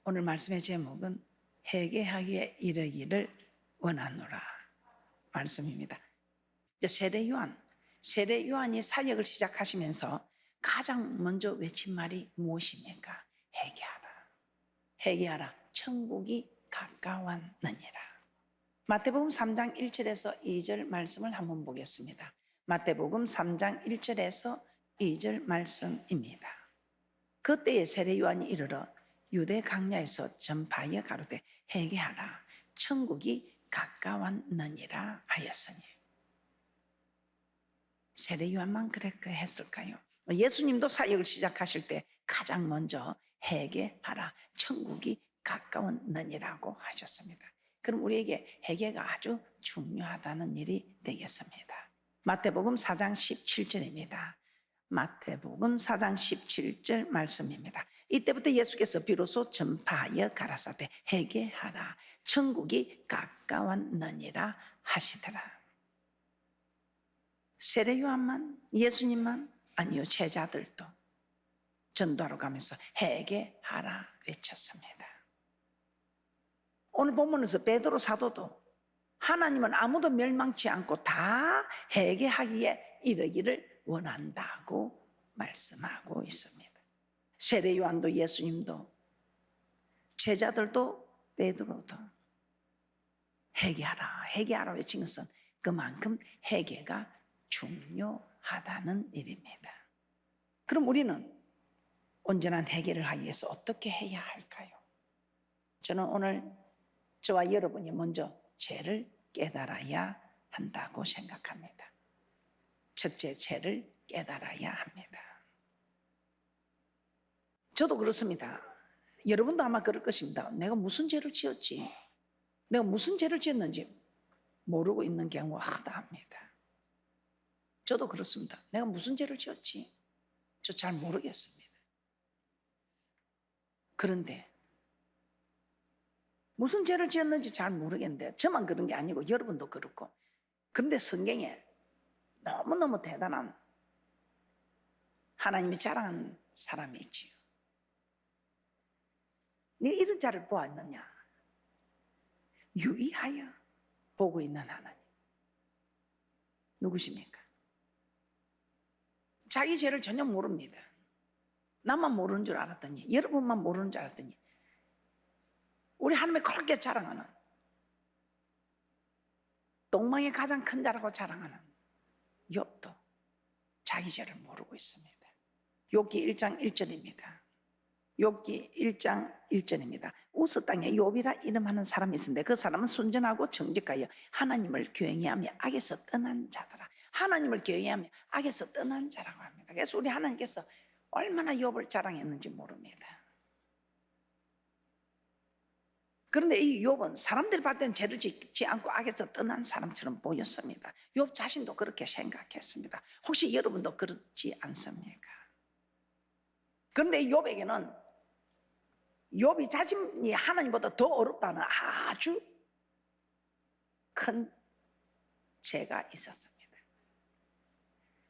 오늘 말씀의 제목은 회개하기에 이르기를 원하노라 말씀입니다. 세례 요한이 사역을 시작하시면서 가장 먼저 외친 말이 무엇입니까? 회개하라, 천국이 가까웠느니라. 마태복음 3장 1절에서 2절 말씀을 한번 보겠습니다. 마태복음 3장 1절에서 2절 말씀입니다. 그때에 세례 요한이 이르러 유대 강야에서 전파하여 가로되 회개하라, 천국이 가까웠느니라 하였으니. 세례 요한만 그렇게 했을까요? 예수님도 사역을 시작하실 때 가장 먼저 회개하라, 천국이 가까웠느니라고 하셨습니다. 그럼 우리에게 회개가 아주 중요하다는 일이 되겠습니다. 마태복음 4장 17절입니다. 마태복음 4장 17절 말씀입니다. 이때부터 예수께서 비로소 전파하여 가라사대 회개하라, 천국이 가까웠느니라 하시더라. 세례 요한만, 예수님만? 아니요, 제자들도 전도하러 가면서 회개하라 외쳤습니다. 오늘 본문에서 베드로 사도도 하나님은 아무도 멸망치 않고 다 회개하기에 이르기를 원한다고 말씀하고 있습니다. 세례 요한도 예수님도 제자들도 베드로도 회개하라 외친 것은 그만큼 회개가 중요하다는 일입니다. 그럼 우리는 온전한 회개를 하기 위해서 어떻게 해야 할까요? 저는 오늘 저와 여러분이 먼저 죄를 깨달아야 한다고 생각합니다. 첫째, 죄를 깨달아야 합니다. 저도 그렇습니다. 여러분도 아마 그럴 것입니다. 내가 무슨 죄를 지었지? 내가 무슨 죄를 지었는지 모르고 있는 경우가 하다합니다. 저도 그렇습니다. 내가 무슨 죄를 지었지? 저 잘 모르겠습니다. 그런데 무슨 죄를 지었는지 잘 모르겠는데 저만 그런 게 아니고 여러분도 그렇고, 그런데 성경에 너무너무 대단한 하나님이 자랑하는 사람이 있지요. 네가 이런 자를 보았느냐? 유의하여 보고 있는 하나님. 누구십니까? 자기 죄를 전혀 모릅니다. 나만 모르는 줄 알았더니, 여러분만 모르는 줄 알았더니, 우리 하나님이 그렇게 자랑하는, 동방의 가장 큰 자라고 자랑하는 욥도 자기 죄를 모르고 있습니다. 욥기 1장 1절입니다. 욥기 1장 1절입니다. 우스 땅에 욥이라 이름하는 사람이 있었는데 그 사람은 순전하고 정직하여 하나님을 경외하며 악에서 떠난 자더라. 하나님을 경외하며 악에서 떠난 자라고 합니다. 그래서 우리 하나님께서 얼마나 욥을 자랑했는지 모릅니다. 그런데 이 욥은 사람들이 봤을 때는 죄를 짓지 않고 악에서 떠난 사람처럼 보였습니다. 욥 자신도 그렇게 생각했습니다. 혹시 여러분도 그렇지 않습니까? 그런데 이 욥에게는 욥이 자신이 하나님보다 더 어렵다는 아주 큰 죄가 있었습니다.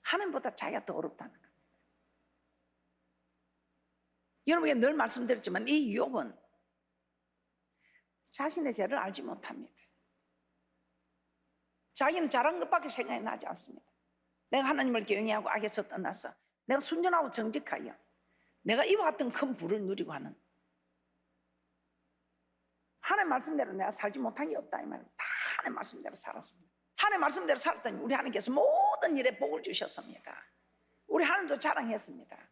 하나님보다 자기가 더 어렵다는 겁니다. 여러분에게 늘 말씀드렸지만 이 욥은 자신의 죄를 알지 못합니다. 자기는 잘한 것밖에 생각이 나지 않습니다. 내가 하나님을 경외하고 악에서 떠나서 내가 순전하고 정직하여 내가 이와 같은 큰 부를 누리고 하는, 하나님 말씀대로 내가 살지 못한 게 없다 이 말입니다. 다 하나님 말씀대로 살았습니다. 하나님 말씀대로 살았더니 우리 하나님께서 모든 일에 복을 주셨습니다. 우리 하나님도 자랑했습니다.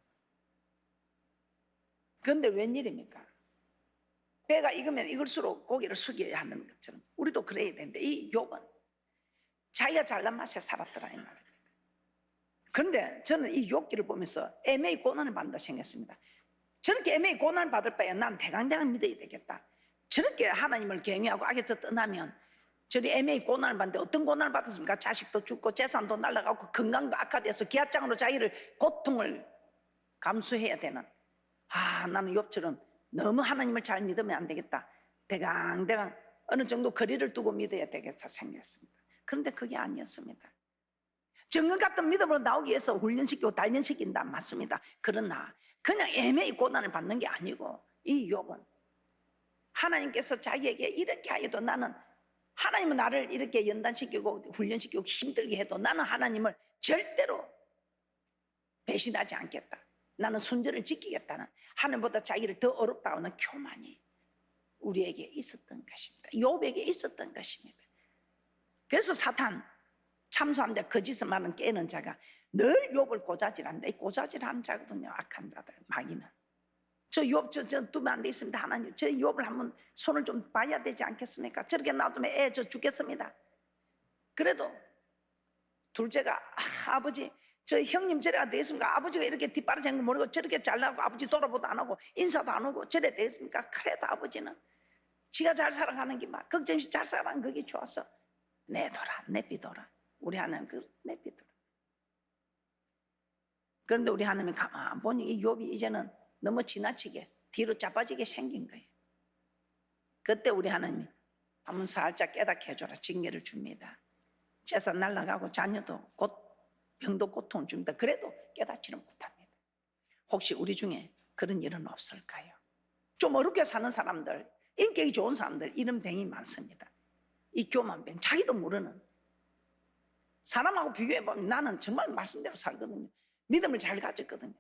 그런데 웬일입니까? 배가 익으면 익을수록 고기를 숙여야 하는 것처럼 우리도 그래야 되는데 이 욥은 자기가 잘난 맛에 살았더라 이 말입니다. 그런데 저는 이 욥기를 보면서 애매히 고난을 받는다 생각했습니다. 저렇게 애매히 고난을 받을 바에 난 대강대강 믿어야 되겠다. 저렇게 하나님을 경외하고 악에서 떠나면 저리 애매히 고난을 받는데 어떤 고난을 받았습니까? 자식도 죽고 재산도 날아가고 건강도 악화돼서 기아장으로 자기를 고통을 감수해야 되는, 나는 욥처럼 너무 하나님을 잘 믿으면 안 되겠다. 대강대강 어느 정도 거리를 두고 믿어야 되겠다 생각했습니다. 그런데 그게 아니었습니다. 정금 같은 믿음으로 나오기 위해서 훈련시키고 단련시킨다 맞습니다. 그러나 그냥 애매히 고난을 받는 게 아니고 이 욥은 하나님께서 자기에게 이렇게 하여도 나는, 하나님은 나를 이렇게 연단시키고 훈련시키고 힘들게 해도 나는 하나님을 절대로 배신하지 않겠다, 나는 순전을 지키겠다는 하나님보다 자기를 더 어렵다고 하는 교만이 우리에게 있었던 것입니다. 욥에게 있었던 것입니다. 그래서 사탄, 참소한 자, 거짓을 말하는 깨는 자가 늘 욥을 고자질합니다. 이 고자질하는 자거든요, 악한 자들, 마귀는. 저 욥 저 두면 안 돼 있습니다. 하나님, 저 욥을 한번 손을 좀 봐야 되지 않겠습니까? 저렇게 놔두면 애 저 죽겠습니다. 그래도 둘째가 아버지, 저 형님 저래가 되겠습니까? 아버지가 이렇게 뒷바라지는 거 모르고 저렇게 잘나고 아버지 돌아보도 안 하고 인사도 안 하고 저래 되겠습니까? 그래도 아버지는 지가 잘 살아가는 게 막 걱정 없이 잘 살아가는 그게 좋았어. 내둬라, 내비둬라. 우리 하나님 내비둬라. 그런데 우리 하나님이 가만 보니 이 욥이 이제는 너무 지나치게 뒤로 자빠지게 생긴 거예요. 그때 우리 하나님이 한번 살짝 깨닫게 해줘라, 징계를 줍니다. 재산 날라가고 자녀도 곧 병도 고통을 줍니다. 그래도 깨닫지는 못합니다. 혹시 우리 중에 그런 일은 없을까요? 좀 어렵게 사는 사람들, 인격이 좋은 사람들, 이런 병이 많습니다. 이 교만병, 자기도 모르는. 사람하고 비교해보면 나는 정말 말씀대로 살거든요. 믿음을 잘 가졌거든요.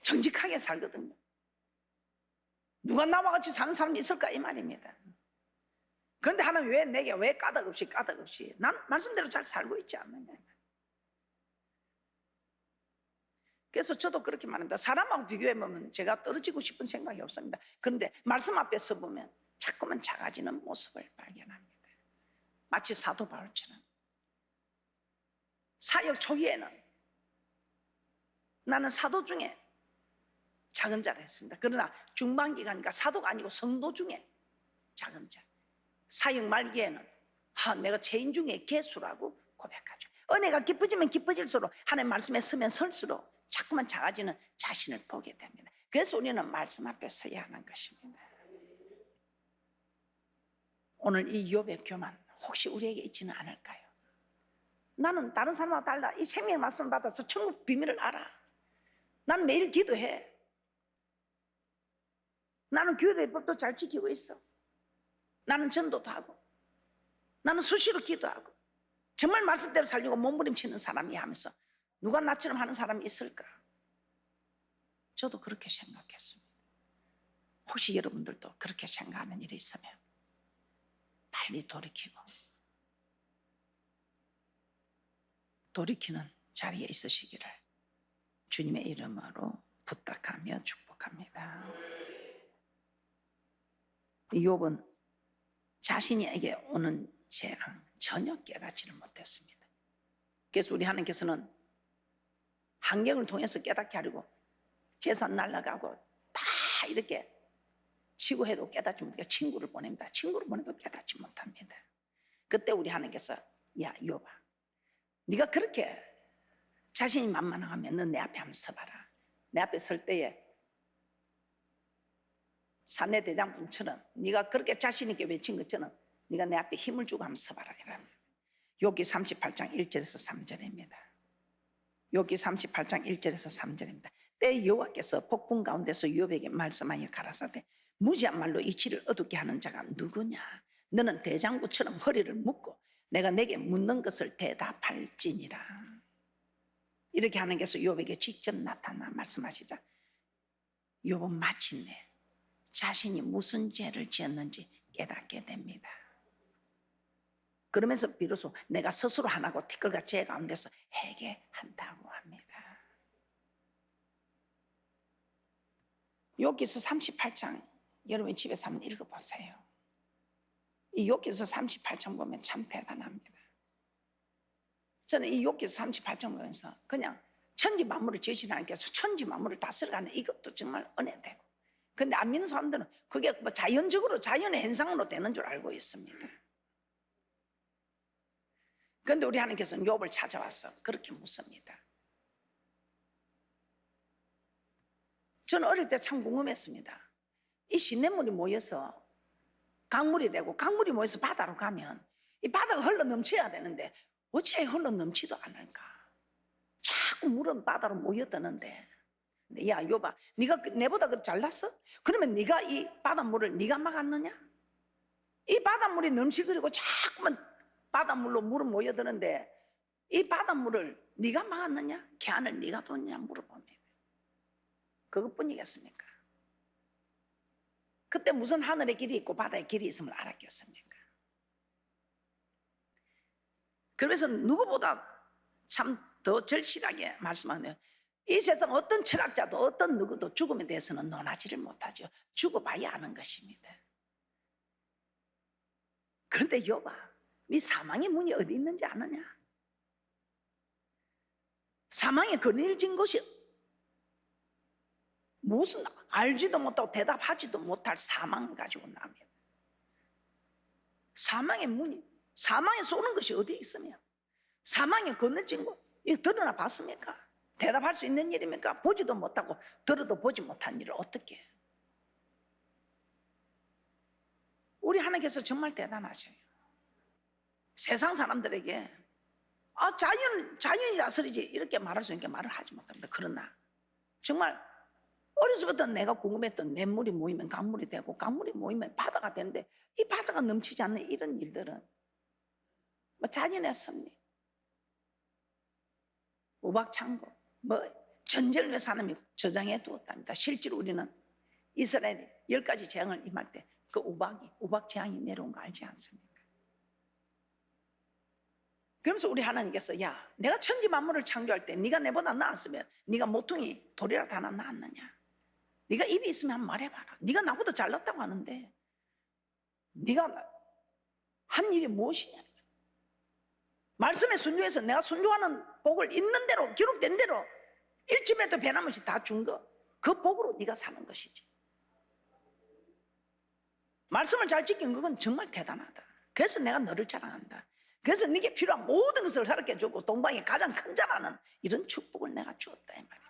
정직하게 살거든요. 누가 나와 같이 사는 사람이 있을까 이 말입니다. 그런데 하나님 왜 내게 왜 까닭없이 난 말씀대로 잘 살고 있지 않느냐. 그래서 저도 그렇게 말합니다. 사람하고 비교해보면 제가 떨어지고 싶은 생각이 없습니다. 그런데 말씀 앞에 서보면 자꾸만 작아지는 모습을 발견합니다. 마치 사도 바울처럼. 사역 초기에는 나는 사도 중에 작은 자를 했습니다. 그러나 중반기가니까 사도가 아니고 성도 중에 작은 자. 사역 말기에는 내가 죄인 중에 개수라고 고백하죠. 은혜가 깊어지면 깊어질수록 하나님 말씀에 서면 설수록 자꾸만 작아지는 자신을 보게 됩니다. 그래서 우리는 말씀 앞에 서야 하는 것입니다. 오늘 이 욥의 교만 혹시 우리에게 있지는 않을까요? 나는 다른 사람과 달라. 이 생명의 말씀을 받아서 천국 비밀을 알아. 나는 매일 기도해. 나는 교회의 법도 잘 지키고 있어. 나는 전도도 하고, 나는 수시로 기도하고, 정말 말씀대로 살려고 몸부림치는 사람이 하면서 누가 나처럼 하는 사람이 있을까? 저도 그렇게 생각했습니다. 혹시 여러분들도 그렇게 생각하는 일이 있으면 빨리 돌이키는 자리에 있으시기를 주님의 이름으로 부탁하며 축복합니다. 욥은 자신에게 오는 재앙 전혀 깨닫지를 못했습니다. 그래서 우리 하나님께서는 환경을 통해서 깨닫게 하려고 재산 날아가고 다 이렇게 치고 해도 깨닫지 못하게 친구를 보냅니다. 친구를 보내도 깨닫지 못합니다. 그때 우리 하나님께서 야 욥아, 네가 그렇게 자신이 만만하면 너 내 앞에 한번 서봐라. 내 앞에 설 때에 사내 대장군처럼 네가 그렇게 자신 있게 외친 것처럼 네가 내 앞에 힘을 주고 한번 서봐라. 이랍니다. 욥기 38장 1절에서 3절입니다. 욥기 38장 1절에서 3절입니다. 때 여호와께서 폭풍 가운데서 욥에게 말씀하여 가라사대 무지한 말로 이치를 어둡게 하는 자가 누구냐? 너는 대장부처럼 허리를 묶고 내가 내게 묻는 것을 대답할지니라. 이렇게 하나님께서 욥에게 직접 나타나 말씀하시자 욥은 마침내 자신이 무슨 죄를 지었는지 깨닫게 됩니다. 그러면서 비로소 내가 스스로 하나고 티끌과 죄 가운데서 회개한다고 합니다. 욥기서 38장 여러분 집에서 한번 읽어보세요. 이 욥기서 38장 보면 참 대단합니다. 저는 이 욥기서 38장 보면서 그냥 천지 만물을 지으신 하나님께서 천지 만물을 다스려가는 이것도 정말 은혜되고, 근데 안 믿는 사람들은 그게 뭐 자연적으로 자연의 현상으로 되는 줄 알고 있습니다. 그런데 우리 하나님께서는 욥을 찾아와서 그렇게 묻습니다. 저는 어릴 때 참 궁금했습니다. 이 시냇물이 모여서 강물이 되고 강물이 모여서 바다로 가면 이 바다가 흘러 넘쳐야 되는데 어째 흘러 넘치도 않을까? 자꾸 물은 바다로 모여드는데 야 요봐, 네가 내보다 잘났어? 그러면 네가 이 바닷물을 네가 막았느냐? 이 바닷물이 넘치그리고 자꾸만 바닷물로 물은 모여드는데 이 바닷물을 네가 막았느냐? 개안을 네가 뒀냐 물어봅니다. 그것뿐이겠습니까? 그때 무슨 하늘의 길이 있고 바다의 길이 있음을 알았겠습니까? 그래서 누구보다 참 더 절실하게 말씀하네요. 이 세상 어떤 철학자도 어떤 누구도 죽음에 대해서는 논하지를 못하죠. 죽어봐야 아는 것입니다. 그런데 여봐, 네 사망의 문이 어디 있는지 아느냐? 사망에 거닐진 곳이 무슨 알지도 못하고 대답하지도 못할 사망을 가지고 나면 사망의 문이, 사망에 쏘는 것이 어디에 있으며 사망에 거닐진 곳, 이거 드러나 봤습니까? 대답할 수 있는 일입니까? 보지도 못하고 들어도 보지 못한 일을 어떻게 해요? 우리 하나님께서 정말 대단하셔요. 세상 사람들에게 자연이 다스리지 이렇게 말할 수 있게 말을 하지 못합니다. 그러나 정말 어려서부터 내가 궁금했던 냇물이 모이면 강물이 되고 강물이 모이면 바다가 되는데 이 바다가 넘치지 않는 이런 일들은 자연의 섭리, 우박창고, 전쟁을 위해서 하나님이 저장해 두었답니다. 실제로 우리는 이스라엘이 10가지 재앙을 임할 때 그 우박 재앙이 내려온 거 알지 않습니까? 그러면서 우리 하나님께서 야, 내가 천지 만물을 창조할 때 네가 내보다 나았으면 네가 모퉁이 돌이라도 하나 낳았느냐? 네가 입이 있으면 한번 말해봐라. 네가 나보다 잘났다고 하는데 네가 한 일이 무엇이냐? 말씀에 순종해서 내가 순종하는 복을 있는 대로 기록된 대로 일침에도 변함없이 다 준 거, 그 복으로 네가 사는 것이지. 말씀을 잘 지킨 그건 정말 대단하다. 그래서 내가 너를 자랑한다. 그래서 네게 필요한 모든 것을 허락해 주고 동방의 가장 큰 자라는 이런 축복을 내가 주었다 이 말입니다.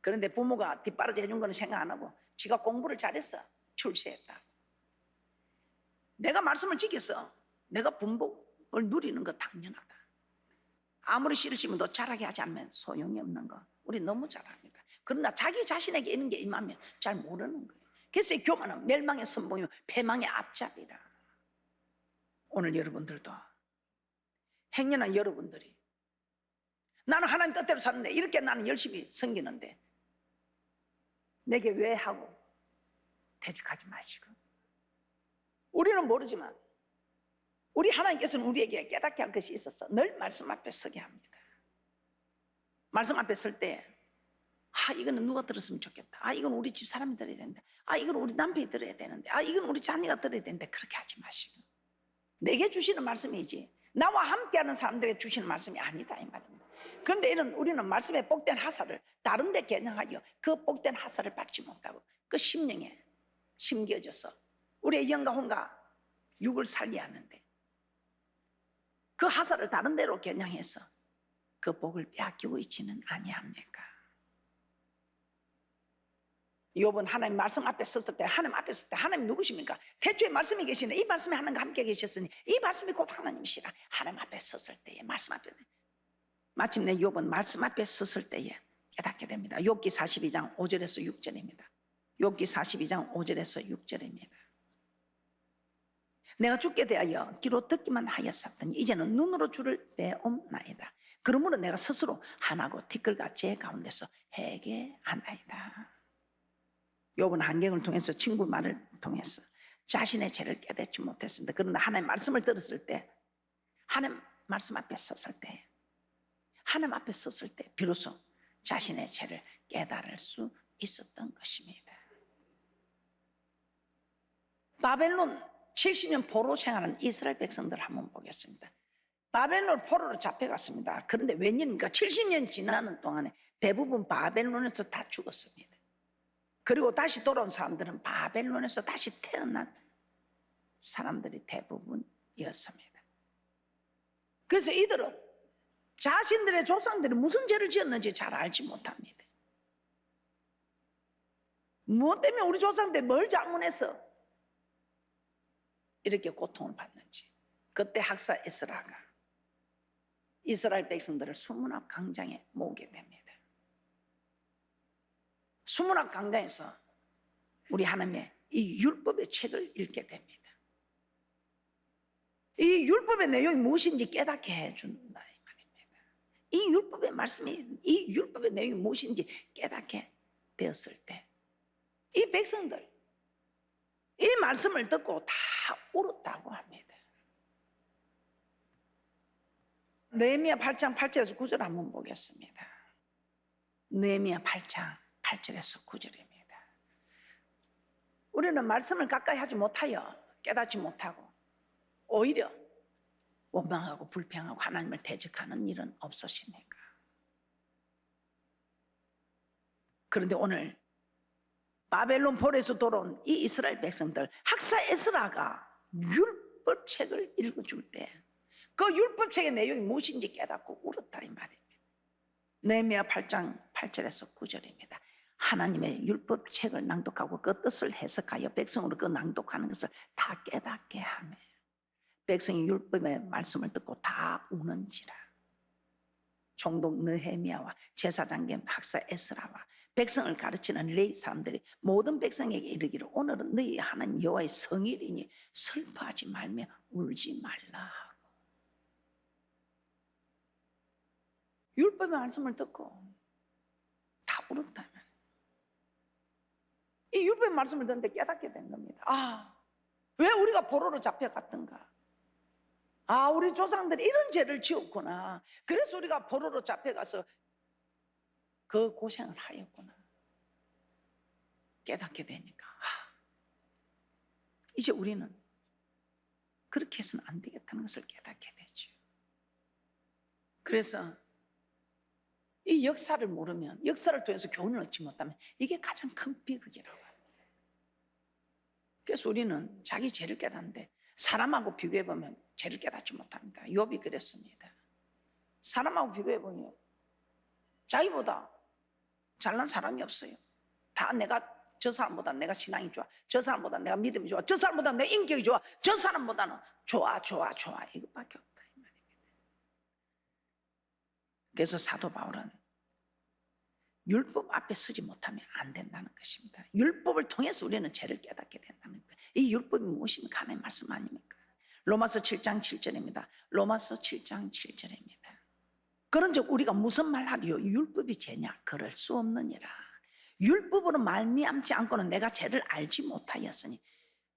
그런데 부모가 뒷바라지 해준 거는 생각 안 하고 지가 공부를 잘해서 출세했다. 내가 말씀을 지켜서 내가 분복을 누리는 거 당연하다. 아무리 싫으시면 너 잘하게 하지 않으면 소용이 없는 거 우리 너무 잘합니다. 그러나 자기 자신에게 있는 게 임하면 잘 모르는 거예요. 그래서 이 교만은 멸망의 선봉이요 패망의 앞잡이라. 오늘 여러분들도 행여나 여러분들이 나는 하나님 뜻대로 사는데 이렇게 나는 열심히 섬기는데 내게 왜 하고 대적하지 마시고, 우리는 모르지만 우리 하나님께서는 우리에게 깨닫게 할 것이 있어서 늘 말씀 앞에 서게 합니다. 말씀 앞에 설 때 이거는 누가 들었으면 좋겠다. 이건 우리 집 사람이 들어야 되는데, 이건 우리 남편이 들어야 되는데, 이건 우리 자녀가 들어야 되는데, 그렇게 하지 마시고 내게 주시는 말씀이지 나와 함께하는 사람들에게 주시는 말씀이 아니다 이 말입니다. 그런데 우리는 말씀에 복된 하사를 다른 데 겨냥하여 그 복된 하사를 받지 못하고 그 심령에 심겨져서 우리의 영과 혼과 육을 살게 하는데 그 하사를 다른 데로 겨냥해서 그 복을 빼앗기고 있지는 아니합니까? 욥은 하나님 말씀 앞에 섰을 때, 하나님 앞에 섰을 때 하나님 누구십니까? 태초에 말씀이 계시네. 이 말씀이 하나님과 함께 계셨으니 이 말씀이 곧 하나님이시라. 하나님 앞에 섰을 때에 말씀 앞에 마침내 욥은 말씀 앞에 섰을 때에 깨닫게 됩니다. 욥기 42장 5절에서 6절입니다. 욥기 42장 5절에서 6절입니다. 내가 죽게 대하여 귀로 듣기만 하였었더니 이제는 눈으로 주를 배움나이다. 그러므로 내가 스스로 한하고 티끌과 재 가운데서 회개하나이다. 욥은 환경을 통해서 친구 말을 통해서 자신의 죄를 깨닫지 못했습니다. 그러나 하나님 말씀을 들었을 때, 하나님 말씀 앞에 섰을 때, 하나님 앞에 섰을 때 비로소 자신의 죄를 깨달을 수 있었던 것입니다. 바벨론 70년 포로 생활한 이스라엘 백성들 한번 보겠습니다. 바벨론 포로로 잡혀갔습니다. 그런데 웬일입니까? 70년 지나는 동안에 대부분 바벨론에서 다 죽었습니다. 그리고 다시 돌아온 사람들은 바벨론에서 다시 태어난 사람들이 대부분이었습니다. 그래서 이들은 자신들의 조상들이 무슨 죄를 지었는지 잘 알지 못합니다. 무엇 때문에 우리 조상들이 뭘 잘못해서 이렇게 고통을 받는지. 그때 학사 에스라가 이스라엘 백성들을 수문학 광장에 모으게 됩니다. 수문학 강좌에서 우리 하나님의 이 율법의 책을 읽게 됩니다. 이 율법의 내용이 무엇인지 깨닫게 해준다 이 말입니다. 이 율법의 말씀이, 이 율법의 내용이 무엇인지 깨닫게 되었을 때 이 백성들 이 말씀을 듣고 다 울었다고 합니다. 느헤미야 8장 8절에서 9절 한번 보겠습니다. 느헤미야 8장 8절에서 9절입니다. 우리는 말씀을 가까이 하지 못하여 깨닫지 못하고 오히려 원망하고 불평하고 하나님을 대적하는 일은 없으십니까? 그런데 오늘 바벨론 볼에서 돌아온 이 이스라엘 백성들, 학사 에스라가 율법책을 읽어줄 때 그 율법책의 내용이 무엇인지 깨닫고 울었다 이 말입니다. 느헤미야 8장 8절에서 9절입니다. 하나님의 율법책을 낭독하고 그 뜻을 해석하여 백성으로 그 낭독하는 것을 다 깨닫게 하며 백성이 율법의 말씀을 듣고 다 우는지라. 총독 느헤미야와 제사장 겸 학사 에스라와 백성을 가르치는 레위 사람들이 모든 백성에게 이르기를 오늘은 너희 하나님 여호와의 성일이니 슬퍼하지 말며 울지 말라 하고 율법의 말씀을 듣고 다 울었다면 이 율법의 말씀을 듣는데 깨닫게 된 겁니다. 아, 왜 우리가 포로로 잡혀갔던가? 아, 우리 조상들이 이런 죄를 지었구나. 그래서 우리가 포로로 잡혀가서 그 고생을 하였구나. 깨닫게 되니까 이제 우리는 그렇게 해서는 안 되겠다는 것을 깨닫게 되죠. 그래서 이 역사를 모르면, 역사를 통해서 교훈을 얻지 못하면 이게 가장 큰 비극이라고 합니다. 그래서 우리는 자기 죄를 깨닫는데 사람하고 비교해보면 죄를 깨닫지 못합니다. 욥이 그랬습니다. 사람하고 비교해보면 자기보다 잘난 사람이 없어요. 다 내가 저 사람보다 내가 신앙이 좋아, 저 사람보다 내가 믿음이 좋아, 저 사람보다 내 인격이 좋아, 저 사람보다는 좋아 이것밖에 없다 이 말입니다. 그래서 사도 바울은 율법 앞에 서지 못하면 안 된다는 것입니다. 율법을 통해서 우리는 죄를 깨닫게 된다는 겁니다. 이 율법이 무엇입니까? 하나님의 말씀 아닙니까? 로마서 7장 7절입니다. 로마서 7장 7절입니다. 그런즉 우리가 무슨 말 하리요? 율법이 죄냐? 그럴 수 없느니라. 율법으로 말미암지 않고는 내가 죄를 알지 못하였으니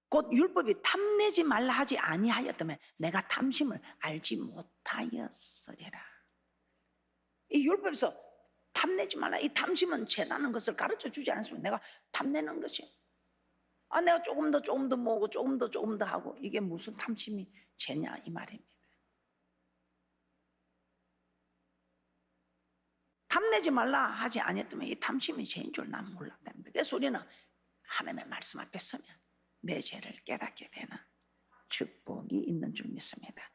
곧 율법이 탐내지 말라 하지 아니하였다면 내가 탐심을 알지 못하였으리라. 이 율법에서 탐내지 말라, 이 탐심은 죄라는 것을 가르쳐 주지 않았으면 내가 탐내는 것이 아, 내가 조금 더 모으고 조금 더 하고 이게 무슨 탐심이 죄냐 이 말입니다. 탐내지 말라 하지 아니었다면 이 탐심이 죄인 줄 난 몰랐답니다. 그래서 우리는 하나님의 말씀 앞에 서면 내 죄를 깨닫게 되는 축복이 있는 줄 믿습니다.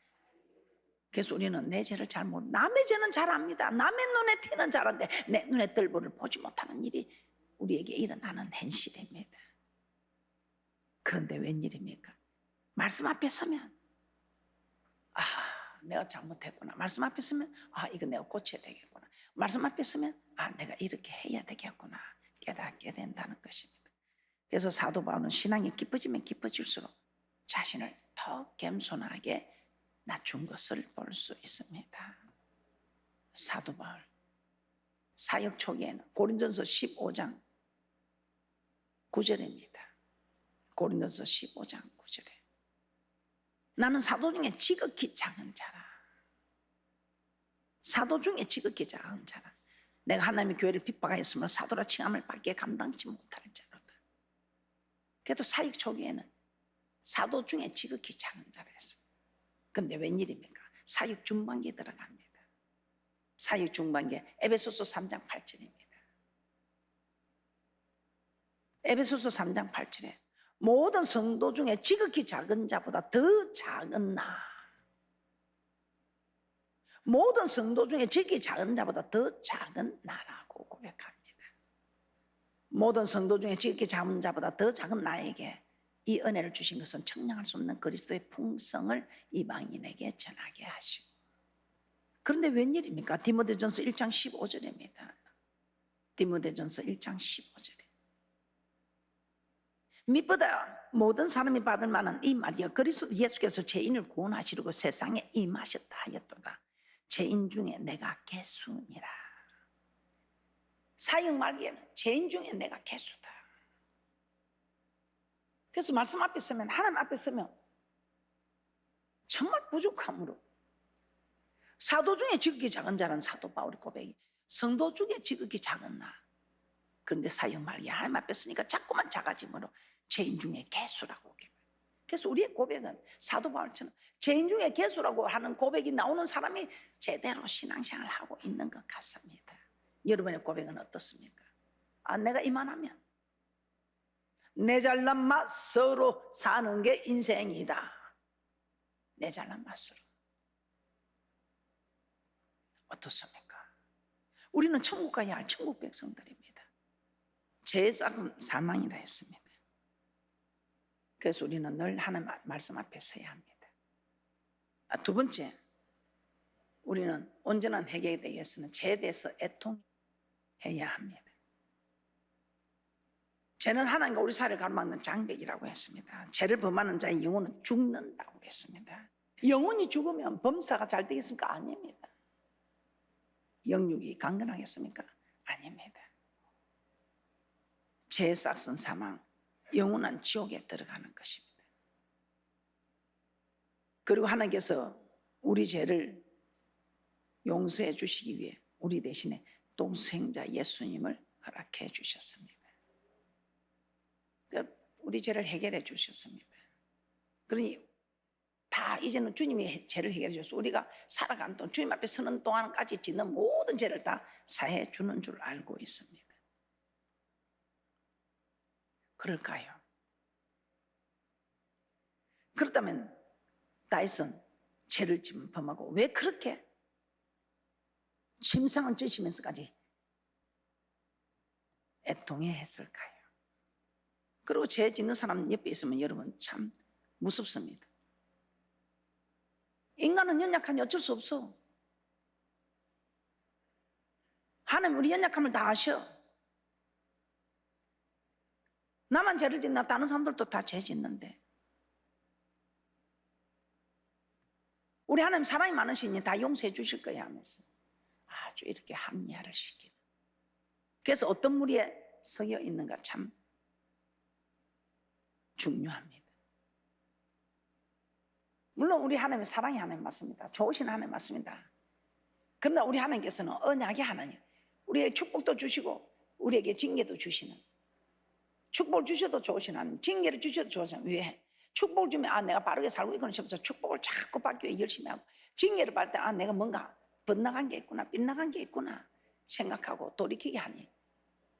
그래서 우리는 내 죄를 잘 모르고 남의 죄는 잘 압니다. 남의 눈에 티는 잘 아는데 내 눈에 뜰보를 보지 못하는 일이 우리에게 일어나는 현실입니다. 그런데 웬일입니까? 말씀 앞에 서면 아, 내가 잘못했구나. 말씀 앞에 서면 아, 이거 내가 고쳐야 되겠구나. 말씀 앞에 서면 아, 내가 이렇게 해야 되겠구나 깨닫게 된다는 것입니다. 그래서 사도 바울은 신앙이 깊어지면 깊어질수록 자신을 더 겸손하게 낮춘 것을 볼 수 있습니다. 사도 바울 사역 초기에는 고린도전서 15장 9절입니다. 고린도전서 15장 9절에 나는 사도 중에 지극히 작은 자라. 사도 중에 지극히 작은 자라. 내가 하나님의 교회를 핍박하였으므로 사도라 칭함을 받기에 감당치 못할 자로다. 그래도 사역 초기에는 사도 중에 지극히 작은 자라 했어요. 그런데 웬일입니까? 사역 중반기에 들어갑니다. 사역 중반기에 에베소서 3장 8절입니다. 에베소서 3장 8절에 모든 성도 중에 지극히 작은 자보다 더 작은 나. 모든 성도 중에 지극히 작은 자보다 더 작은 나라고 고백합니다. 모든 성도 중에 지극히 작은 자보다 더 작은 나에게 이 은혜를 주신 것은 청량할 수 없는 그리스도의 풍성을 이방인에게 전하게 하시고. 그런데 웬일입니까? 디모데전서 1장 15절입니다. 디모데전서 1장 15절에 밑보다 모든 사람이 받을 만한 이 말이여 그리스도 예수께서 죄인을 구원하시려고 세상에 임하셨다 하였도다. 죄인 중에 내가 개수니라. 사역 말기에는 죄인 중에 내가 개수다. 그래서 말씀 앞에 서면, 하나님 앞에 서면 정말 부족함으로, 사도 중에 지극히 작은 자는 사도 바울의 고백이, 성도 중에 지극히 작은 나. 그런데 사역 말기에 하나님 앞에 서니까 자꾸만 작아짐으로 죄인 중에 개수라고. 그래서 우리의 고백은 사도 바울처럼 죄인 중에 개수라고 하는 고백이 나오는 사람이 제대로 신앙생활을 하고 있는 것 같습니다. 여러분의 고백은 어떻습니까? 내가 이만하면 내 잘난 맛으로 사는 게 인생이다. 내 잘난 맛으로. 어떻습니까? 우리는 천국 가야 할 천국 백성들입니다. 죄의 싹은 사망이라 했습니다. 그래서 우리는 늘 하나님 말씀 앞에 서야 합니다. 두 번째, 우리는 온전한 회개에 대해서는 죄에 대해서 애통해야 합니다. 죄는 하나님과 우리 사이를 가로막는 장벽이라고 했습니다. 죄를 범하는 자의 영혼은 죽는다고 했습니다. 영혼이 죽으면 범사가 잘 되겠습니까? 아닙니다. 영육이 강건하겠습니까? 아닙니다. 죄의 싹은 사망, 영원한 지옥에 들어가는 것입니다. 그리고 하나님께서 우리 죄를 용서해 주시기 위해 우리 대신에 동생자 예수님을 허락해 주셨습니다. 우리 죄를 해결해 주셨습니다. 그러니 다 이제는 주님이 죄를 해결해 주셔서 우리가 살아가는 동안, 주님 앞에 서는 동안까지 짓는 모든 죄를 다 사해 주는 줄 알고 있습니다. 그럴까요? 그렇다면 다윗은 죄를 범하고 왜 그렇게 침상을 찢으면서까지 애통해 했을까요? 그리고 죄 짓는 사람 옆에 있으면 여러분 참 무섭습니다. 인간은 연약하니 어쩔 수 없어. 하나님 우리 연약함을 다 아셔. 나만 죄를 짓나 다른 사람들도 다 죄 짓는데 우리 하나님 사랑이 많으시니 다 용서해 주실 거야 하면서 아주 이렇게 합리화를 시키는. 그래서 어떤 무리에 서여 있는가 참 중요합니다. 물론 우리 하나님의 사랑이 하나님 맞습니다. 좋으신 하나님 맞습니다. 그러나 우리 하나님께서는 언약의 하나님, 우리에게 축복도 주시고 우리에게 징계도 주시는, 축복을 주셔도 좋으신 하나님, 징계를 주셔도 좋으신 하나님. 왜? 축복을 주면 내가 바르게 살고 있구나 싶어서 축복을 자꾸 받기 위해 열심히 하고, 징계를 받을 때 내가 뭔가 빗나간 게 있구나, 빗나간 게 있구나 생각하고 돌이키게 하니,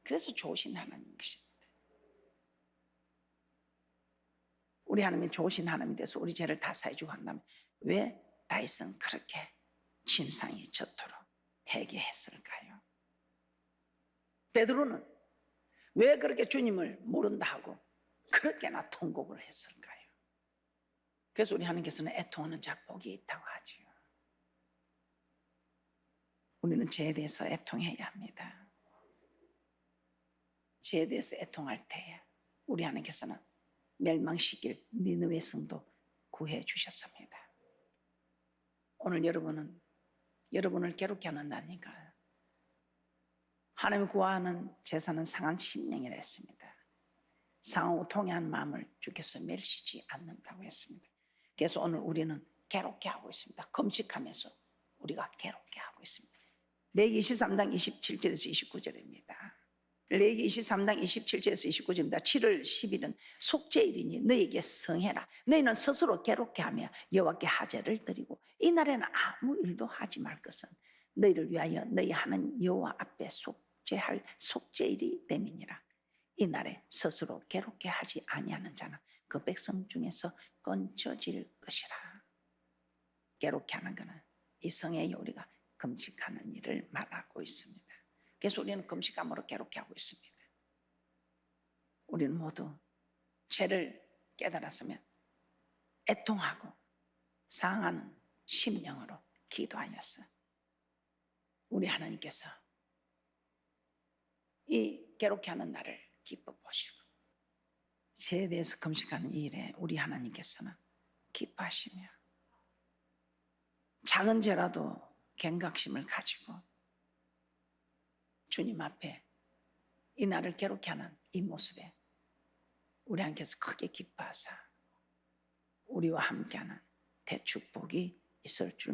그래서 좋으신 하나님인 것입니다. 우리 하나님이 좋으신 하나님이 돼서 우리 죄를 다 사해주고 한다면 왜 다윗은 그렇게 침상이 젖도록 회개했을까요? 베드로는 왜 그렇게 주님을 모른다 하고 그렇게나 통곡을 했을까요? 그래서 우리 하나님께서는 애통하는 자 복이 있다고 하죠. 우리는 죄에 대해서 애통해야 합니다. 죄에 대해서 애통할 때에 우리 하나님께서는 멸망시킬 니느웨 성도 구해 주셨습니다. 오늘 여러분은 여러분을 괴롭게 하는 날이니까 하나님을 구하는 제사는 상한 심령이라 했습니다. 상하고 통해한 마음을 주께서 멸시지 않는다고 했습니다. 그래서 오늘 우리는 괴롭게 하고 있습니다. 금식하면서 우리가 괴롭게 하고 있습니다. 레위기 23장 27절에서 29절입니다. 레위기 23장 27절에서 29절입니다. 7월 10일은 속죄일이니 너희에게 성해라. 너희는 스스로 괴롭게 하며 여호와께 하제를 드리고 이날에는 아무 일도 하지 말 것은 너희를 위하여 너희 하는 여호와 앞에 속죄할 속죄일이 됨이니라. 이날에 스스로 괴롭게 하지 아니하는 자는 그 백성 중에서 건져질 것이라. 괴롭게 하는 것은 이 성의 우리가 금식하는 일을 말하고 있습니다. 그래서 우리는 금식함으로 괴롭게 하고 있습니다. 우리는 모두 죄를 깨달았으면 애통하고 상하는 심령으로 기도하였어. 우리 하나님께서 이 괴롭게 하는 나를 기뻐 보시고 죄에 대해서 금식하는 이 일에 우리 하나님께서는 기뻐하시며 작은 죄라도 경각심을 가지고 주님 앞에 이 나를 괴롭게 하는 이 모습에 우리 하나님께서 크게 기뻐하사 우리와 함께하는 대축복이 있을 줄.